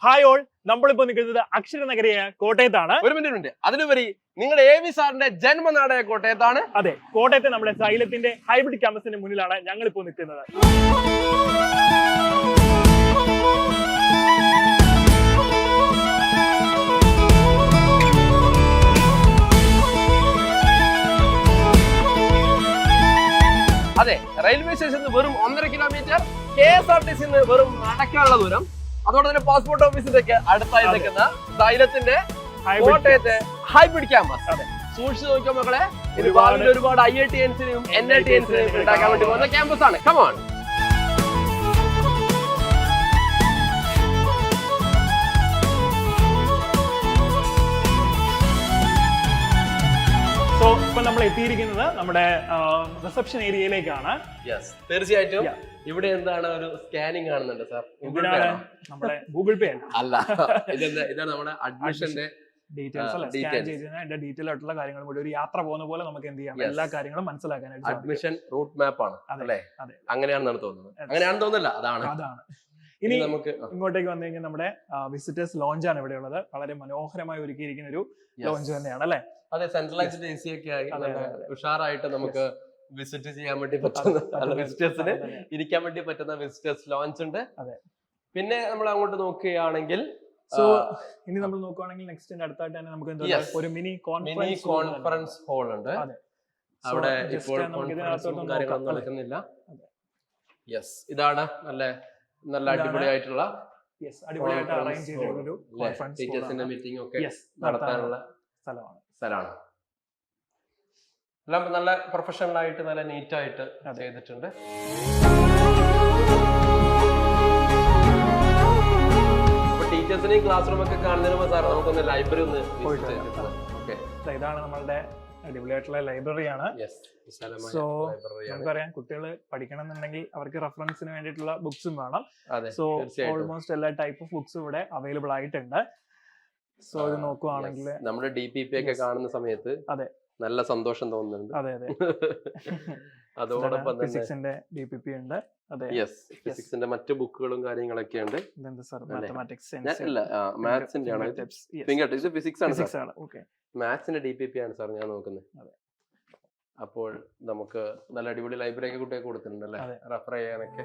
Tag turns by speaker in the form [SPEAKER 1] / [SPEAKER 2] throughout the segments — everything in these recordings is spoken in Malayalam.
[SPEAKER 1] ഹായ് ഓൾ, നമ്മളിപ്പോ നിൽക്കുന്നത് അക്ഷരനഗരിയായ കോട്ടയത്താണ്.
[SPEAKER 2] ഒരു മിനിറ്റ് അതിനുപരി നിങ്ങളുടെ AV സാറിന്റെ ജന്മനാടായ കോട്ടയത്താണ്.
[SPEAKER 1] അതെ, കോട്ടയത്തെ നമ്മുടെ സൈലത്തിന്റെ ഹൈബ്രിഡ് ക്യാമ്പസിന്റെ മുന്നിലാണ് ഞങ്ങളിപ്പോ നിൽക്കുന്നത്.
[SPEAKER 2] അതെ, റെയിൽവേ സ്റ്റേഷനിൽ വെറും 1.5 കിലോമീറ്റർ, KSRTC വെറും നടക്കാനുള്ള ദൂരം. അതോടെ തന്നെ പാസ്പോർട്ട് ഓഫീസിന്റെ ഒക്കെ അടുത്തായി നിൽക്കുന്ന സൈലത്തിന്റെ കോട്ടയത്തെ ഹൈബ്രിഡ് ക്യാമ്പസ്. അതെ, സൂക്ഷിച്ചു നോക്കിയ മക്കളെ, ഒരുപാട് IITians-നെയും NITians-നെയും ഉണ്ടാക്കാൻ വേണ്ടി പോകുന്ന ക്യാമ്പസ് ആണ്. കമോൺ.
[SPEAKER 1] സോ ഇപ്പൊ നമ്മൾ എത്തിയിരിക്കുന്നത് നമ്മുടെ റിസപ്ഷൻ ഏരിയയിലേക്കാണ്.
[SPEAKER 2] തീർച്ചയായിട്ടും ഇവിടെ എന്താണ് ഒരു സ്കാനിങ് കാണുന്നുണ്ട് സാർ.
[SPEAKER 1] നമ്മുടെ ഗൂഗിൾ പേ
[SPEAKER 2] അല്ല, ഇതാണ് നമ്മുടെ അഡ്മിഷന്റെ
[SPEAKER 1] ഡീറ്റെയിൽ ആയിട്ടുള്ള കാര്യങ്ങളും കൂടി ഒരു യാത്ര പോകുന്ന പോലെ നമുക്ക് എന്ത് ചെയ്യാം, എല്ലാ കാര്യങ്ങളും മനസ്സിലാക്കാനായിട്ട്.
[SPEAKER 2] അഡ്മിഷൻ റൂട്ട് മാപ്പ് ആണ് അല്ലേ? അങ്ങനെയാണെന്നാണ് തോന്നുന്നത്. അങ്ങനെയാണെന്ന് തോന്നുന്നില്ല, അതാണ്.
[SPEAKER 1] ഇനി നമുക്ക് ഇങ്ങോട്ടേക്ക് വന്നു കഴിഞ്ഞാൽ നമ്മുടെ വിസിറ്റേഴ്സ് ലോഞ്ച് ആണ് ഇവിടെ ഉള്ളത്. വളരെ മനോഹരമായി ഒരുക്കിയിരിക്കുന്ന ഒരു ലോഞ്ച് തന്നെയാണ് അല്ലേ?
[SPEAKER 2] അതെ, സെൻട്രലൈസ്ഡ് AC ഒക്കെ ആയി ഉഷാറായിട്ട് നമുക്ക് വിസിറ്റ് ചെയ്യാൻ വേണ്ടി പറ്റുന്ന, വിസിറ്റേഴ്സിന് ഇരിക്കാൻ വേണ്ടി പറ്റുന്ന വിസിറ്റേഴ്സ് ലോഞ്ച് ഉണ്ട്. പിന്നെ നമ്മൾ അങ്ങോട്ട് നോക്കുകയാണെങ്കിൽ
[SPEAKER 1] ഇനി നമ്മൾ നോക്കുകയാണെങ്കിൽ നെക്സ്റ്റ് അടുത്തായിട്ട് തന്നെ നമുക്ക് ഒരു മിനി
[SPEAKER 2] കോൺഫറൻസ് ഹാൾ ഉണ്ട്. അവിടെ ഇപ്പോൾ കാര്യങ്ങളൊന്നും നടക്കുന്നില്ല. ഇതാണ് നല്ല അടിപൊളിയായിട്ടുള്ള ടീച്ചേഴ്സിന്റെ മീറ്റിംഗ് ഒക്കെ നടത്താനുള്ള സ്ഥലമാണ്. എല്ലാം നല്ല പ്രൊഫഷണൽ ആയിട്ട് നല്ല നീറ്റ് ആയിട്ട് ചെയ്തിട്ടുണ്ട്. ടീച്ചേഴ്സിനെയും ക്ലാസ് റൂം ഒക്കെ കാണുന്നതിന് സാർ നമുക്കൊന്ന് ലൈബ്രറി ഒന്ന്
[SPEAKER 1] ഇതാണ് നമ്മളുടെ അടിപൊളിയായിട്ടുള്ള ലൈബ്രറിയാണ്. സോ നമുക്കറിയാം, കുട്ടികൾ പഠിക്കണം എന്നുണ്ടെങ്കിൽ അവർക്ക് റെഫറൻസിന് വേണ്ടിയിട്ടുള്ള ബുക്സും വേണം. സോ ഓൾമോസ്റ്റ് എല്ലാ ടൈപ്പ് ഓഫ് ബുക്സും ഇവിടെ അവൈലബിൾ ആയിട്ടുണ്ട്. സോ ഇത് നോക്കുവാണെങ്കിൽ
[SPEAKER 2] നമ്മുടെ DPP ഒക്കെ കാണുന്ന സമയത്ത് നല്ല സന്തോഷം തോന്നുന്നുണ്ട്. അതോടൊപ്പം
[SPEAKER 1] ഫിസിക്സിന്റെ DPP ഉണ്ട്.
[SPEAKER 2] ഫിസിക്സിന്റെ മറ്റു ബുക്കുകളും കാര്യങ്ങളൊക്കെ ഉണ്ട്. മാത്സിന്റെ DPP ആണ് സാർ ഞാൻ നോക്കുന്നത്. അപ്പോൾ നമുക്ക് നല്ല അടിപൊളി ലൈബ്രറി ഒക്കെ കുട്ടിയൊക്കെ കൊടുത്തിട്ടുണ്ട് അല്ലെ, റെഫർ ചെയ്യാനൊക്കെ.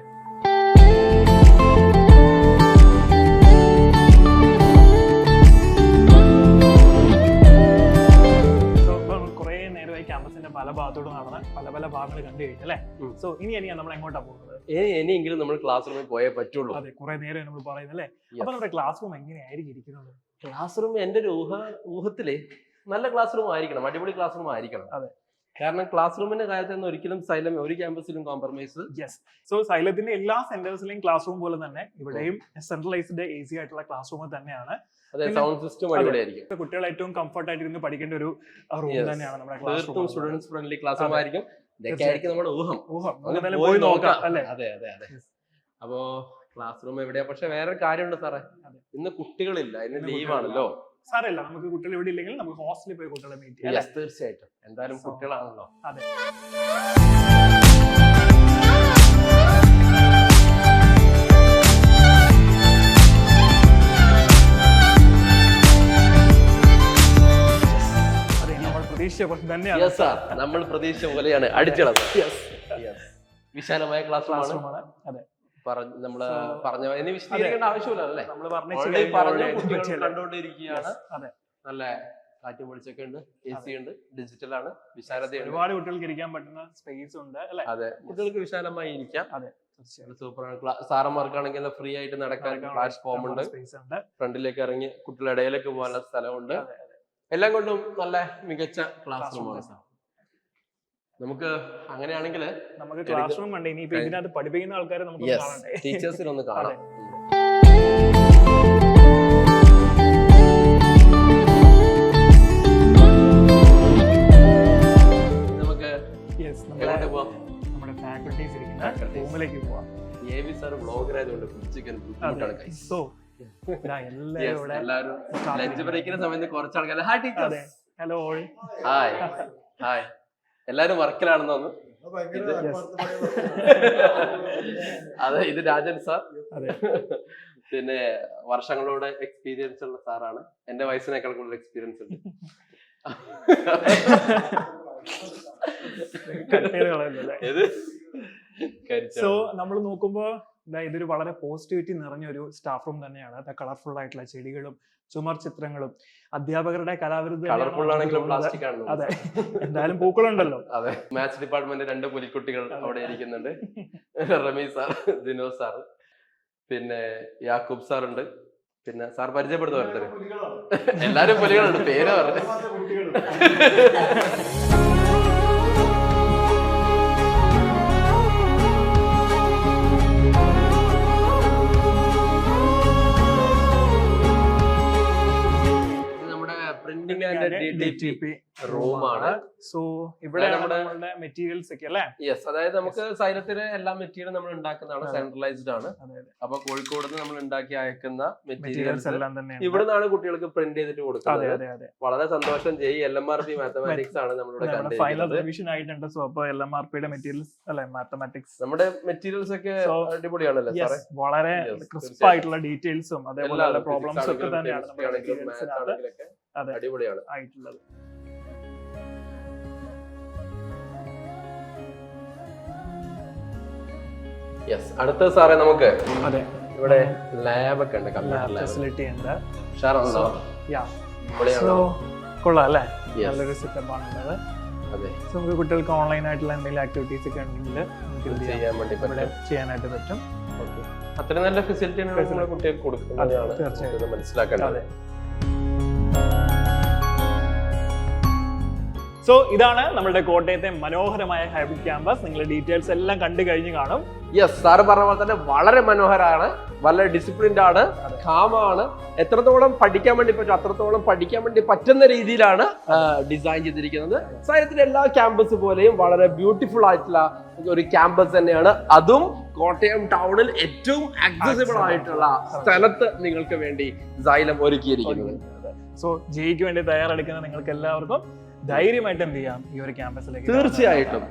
[SPEAKER 1] പല ഭാഗത്തോട് നടന്ന് പല ഭാഗങ്ങൾ കണ്ടു കഴിഞ്ഞു അല്ലേ? സോ ഇനിയാണ് നമ്മൾ എങ്ങോട്ടാ പോകുന്നത്?
[SPEAKER 2] ഇനിയെങ്കിലും നമ്മൾ ക്ലാസ് റൂമിൽ പോയേ പറ്റുള്ളൂ.
[SPEAKER 1] അതെ, കുറെ നേരം നമ്മൾ പറയുന്നല്ലേ. അപ്പൊ നമ്മുടെ ക്ലാസ് റൂം എങ്ങനെയായിരിക്കും ഇരിക്കുന്നത്?
[SPEAKER 2] ക്ലാസ് റൂം എന്റെ ഒരു ഊഹത്തില് നല്ല ക്ലാസ് റൂം ആയിരിക്കണം, അടിപൊളി ക്ലാസ് റൂം ആയിരിക്കണം.
[SPEAKER 1] അതെ,
[SPEAKER 2] കാരണം ക്ലാസ് റൂമിന്റെ കാര്യത്തിൽ ഒരിക്കലും സൈലം ഒരു ക്യാമ്പസിലും കോംപ്രമൈസ്.
[SPEAKER 1] സോ സൈലത്തിന്റെ എല്ലാ സെന്റേഴ്സിലെയും ക്ലാസ് റൂം പോലെ തന്നെ ഇവിടെയും സെൻട്രലൈസ്ഡ് AC ആയിട്ടുള്ള ക്ലാസ് റൂം തന്നെയാണ്.
[SPEAKER 2] സൗണ്ട് സിസ്റ്റം അടിപൊളിയായിരിക്കും.
[SPEAKER 1] കുട്ടികൾ ഏറ്റവും കംഫർട്ട് ആയിട്ട് ഇരുന്ന് പഠിക്കേണ്ട ഒരു റൂം തന്നെയാണ് നമ്മുടെ class room.
[SPEAKER 2] Students friendly class room ആയിരിക്കും. ഇതൊക്കെയായിരിക്കും നമ്മുടെ ഊഹം.
[SPEAKER 1] പോയി നോക്കാം അല്ലേ?
[SPEAKER 2] അതെ. അപ്പോ ക്ലാസ് റൂം എവിടെയാ? പക്ഷെ വേറെ കാര്യമുണ്ട് സാറേ, ഇന്ന് കുട്ടികളില്ല, ഇന്ന് ലീവാണല്ലോ.
[SPEAKER 1] സാരല്ല, നമുക്ക് കുട്ടികൾ ഇവിടെ ഇല്ലെങ്കിൽ നമുക്ക് ഹോസ്റ്റലിൽ പോയി കുട്ടികളെ മീറ്റ് ചെയ്യാം.
[SPEAKER 2] തീർച്ചയായിട്ടും, എന്തായാലും കുട്ടികളാണല്ലോ.
[SPEAKER 1] അതെ.
[SPEAKER 2] നമ്മൾ പ്രതീക്ഷ പോലെയാണ് അടിച്ചത്. വിശാലമായ ക്ലാസ് റൂമാണ്. നമ്മള് പറഞ്ഞ വിശദീകരിക്കേണ്ട ആവശ്യമില്ല അല്ലേ? കണ്ടുകൊണ്ടിരിക്കുകയാണ്. നല്ല കാറ്റും വെളിച്ചൊക്കെ ഉണ്ട്, AC ഉണ്ട്, ഡിജിറ്റൽ ആണ്, വിശാലതയുണ്ട്,
[SPEAKER 1] ഒരുപാട് കുട്ടികൾക്ക് ഇരിക്കാൻ പറ്റുന്ന സ്പേസ് ഉണ്ട് അല്ലെ?
[SPEAKER 2] അതെ, കുട്ടികൾക്ക് വിശാലമായി ഇരിക്കാം. സൂപ്പറാണ്. സാറന്മാർക്കാണെങ്കിൽ ഫ്രീ ആയിട്ട് നടക്കാൻ പ്ലാറ്റ്ഫോം ഉണ്ട്, ഫ്രണ്ടിലേക്ക് ഇറങ്ങി കുട്ടികളുടെ ഇടയിലേക്ക് പോകാനുള്ള സ്ഥലമുണ്ട്. എല്ലാം കൊണ്ടും നല്ല മികച്ച ക്ലാസ് റൂമാണ്. നമുക്ക് അങ്ങനെയാണെങ്കിൽ
[SPEAKER 1] നമുക്ക് ക്ലാസ് റൂം ഉണ്ട്. ഇനിയിപ്പോ ഇതിനകത്ത് പഠിപ്പിക്കുന്ന ആൾക്കാരെ നമുക്ക്
[SPEAKER 2] ടീച്ചേഴ്സിനൊന്ന് കാണാം. നമുക്ക്
[SPEAKER 1] നമ്മുടെ ഫാക്കൽറ്റീസ് ഇരിക്കുന്ന റൂമിലേക്ക് പോവാം.
[SPEAKER 2] AV സാർ ബ്ലോഗർ ആയതുകൊണ്ട് ബുദ്ധിമുട്ടാണ്.
[SPEAKER 1] സോ
[SPEAKER 2] എല്ലാവരും ലഞ്ച് ബ്രേക്കിന്റെ സമയത്ത് കുറച്ച് ആൾക്കാർ
[SPEAKER 1] ഹലോ
[SPEAKER 2] ഹായ് എല്ലാരും വർക്കിലാണെന്ന് തോന്നുന്നു. അതെ, ഇത് രാജൻ സാർ. പിന്നെ വർഷങ്ങളോടെ എക്സ്പീരിയൻസ് ഉള്ള സാറാണ്. എന്റെ വയസ്സിനേക്കാൾ കൂടുതൽ എക്സ്പീരിയൻസ് ഉണ്ട്.
[SPEAKER 1] സോ നമ്മൾ നോക്കുമ്പോ ഇതൊരു വളരെ പോസിറ്റിവിറ്റി നിറഞ്ഞൊരു സ്റ്റാഫ് റൂം തന്നെയാണ്. കളർഫുൾ ആയിട്ടുള്ള ചെടികളും ചുമർ ചിത്രങ്ങളും അധ്യാപകരുടെ കലാവിരുദ്ധ. അതെ, എന്തായാലും പൂക്കളുണ്ടല്ലോ.
[SPEAKER 2] അതെ, മാത്സ് ഡിപ്പാർട്ട്മെന്റ് 2 പുലിക്കുട്ടികൾ അവിടെ ഇരിക്കുന്നുണ്ട്. റമീസ് സാർ, ജിനോസ് സാർ, പിന്നെ യാക്കൂബ് സാർ ഉണ്ട്. പിന്നെ സാർ പരിചയപ്പെടുത്തു ഓരോരുത്തർ. എല്ലാരും പുലികളുണ്ട്, പേര് പറഞ്ഞു. റൂമാണ്.
[SPEAKER 1] സോ ഇവിടെ നമ്മുടെ മെറ്റീരിയൽസ് ഒക്കെ അല്ലേ?
[SPEAKER 2] യെസ്, അതായത് നമുക്ക് സൈലത്തിന് എല്ലാ മെറ്റീരിയലും നമ്മൾ ഉണ്ടാക്കുന്നതാണ്, സെൻട്രലൈസ്ഡ് ആണ്. അപ്പൊ കോഴിക്കോട് നിന്ന് നമ്മൾ ഉണ്ടാക്കി അയക്കുന്ന മെറ്റീരിയൽസ്
[SPEAKER 1] എല്ലാം തന്നെ
[SPEAKER 2] ഇവിടെ നിന്നാണ് കുട്ടികൾക്ക് പ്രിന്റ് ചെയ്തിട്ട് കൊടുക്കുന്നത്. വളരെ സന്തോഷം. LMRP മാത്തമാറ്റിക്സ് ആണ് നമ്മളിവിടെ
[SPEAKER 1] ആയിട്ടുണ്ട്. സോ അപ്പൊ LMRPയുടെ മെറ്റീരിയൽസ് അല്ലെ, മാത്തമാറ്റിക്സ്
[SPEAKER 2] നമ്മുടെ മെറ്റീരിയൽസ് ഒക്കെ അടിപൊളിയാണല്ലോ സാറേ.
[SPEAKER 1] വളരെ ക്രിസ്പ് ആയിട്ടുള്ള ഡീറ്റെയിൽസും അതേപോലെ പ്രോബ്ലംസ് ഒക്കെ തന്നെയാണ്
[SPEAKER 2] അടിപൊളിയാണ്
[SPEAKER 1] ആയിട്ടുള്ളത്.
[SPEAKER 2] യെസ്, അടുത്ത സാറേ നമുക്ക് ഇവിടെ ലാബ് ഒക്കെ ഉണ്ട്, കമ്പ്യൂട്ടർ
[SPEAKER 1] ഫെസിലിറ്റി ഉണ്ട്. കൊള്ളാം അല്ലേ? നല്ലൊരു സെറ്റപ്പ് ആണുള്ളത്. നമുക്ക് കുട്ടികൾക്ക് ഓൺലൈൻ ആയിട്ടുള്ള എന്തെങ്കിലും ആക്ടിവിറ്റീസ് ഒക്കെ ഉണ്ടെങ്കിൽ ചെയ്യാനായിട്ട് പറ്റും.
[SPEAKER 2] അത്ര നല്ല ഫെസിലിറ്റിയാണ് കുട്ടികൾക്ക് കൊടുക്കുന്നത്, തീർച്ചയായിട്ടും മനസ്സിലാക്കേണ്ടത്.
[SPEAKER 1] സോ ഇതാണ് നമ്മുടെ കോട്ടയത്തെ മനോഹരമായ ഹൈബ്രിഡ് ക്യാമ്പസ്. നിങ്ങൾ ഡീറ്റെയിൽസ് എല്ലാം കണ്ടു കഴിഞ്ഞു കാണും.
[SPEAKER 2] യെസ്, സാറ് പറഞ്ഞ പോലെ തന്നെ വളരെ മനോഹരമാണ്, വളരെ ഡിസിപ്ലിൻഡ് ആണ്, കാമാണ്. എത്രത്തോളം പഠിക്കാൻ വേണ്ടി പറ്റും അത്രത്തോളം പഠിക്കാൻ വേണ്ടി പറ്റുന്ന രീതിയിലാണ് ഡിസൈൻ ചെയ്തിരിക്കുന്നത്. സൈലത്തിന്റെ എല്ലാ ക്യാമ്പസ് പോലെയും വളരെ ബ്യൂട്ടിഫുൾ ആയിട്ടുള്ള ഒരു ക്യാമ്പസ് തന്നെയാണ്. അതും കോട്ടയം ടൗണിൽ ഏറ്റവും ആക്സസിബിൾ ആയിട്ടുള്ള സ്ഥലത്ത് നിങ്ങൾക്ക് വേണ്ടി സൈലം ഒരുക്കിയിരിക്കുന്നത്.
[SPEAKER 1] സോ ജെയ്ക്ക് വേണ്ടി തയ്യാറെടുക്കുന്ന നിങ്ങൾക്ക് എല്ലാവർക്കും ധൈര്യമായിട്ട് എന്ത് ചെയ്യാം, ഈ ഒരു ക്യാമ്പസിലേക്ക്.
[SPEAKER 2] തീർച്ചയായിട്ടും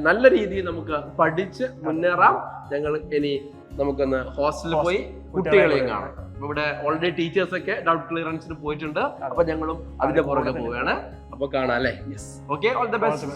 [SPEAKER 2] നല്ല രീതിയിൽ നമുക്ക് പഠിച്ച് മുന്നേറാം. ഞങ്ങൾ ഇനി നമുക്കൊന്ന് ഹോസ്റ്റലിൽ പോയി കുട്ടികളെയും കാണാം. ഇവിടെ ഓൾറെഡി ടീച്ചേഴ്സ് ഒക്കെ ഡൗട്ട് ക്ലിയറൻസിന് പോയിട്ടുണ്ട്. അപ്പൊ ഞങ്ങളും അതിന്റെ പുറകെ പോവുകയാണ്. അപ്പൊ കാണാം അല്ലേ? Okay, all the best.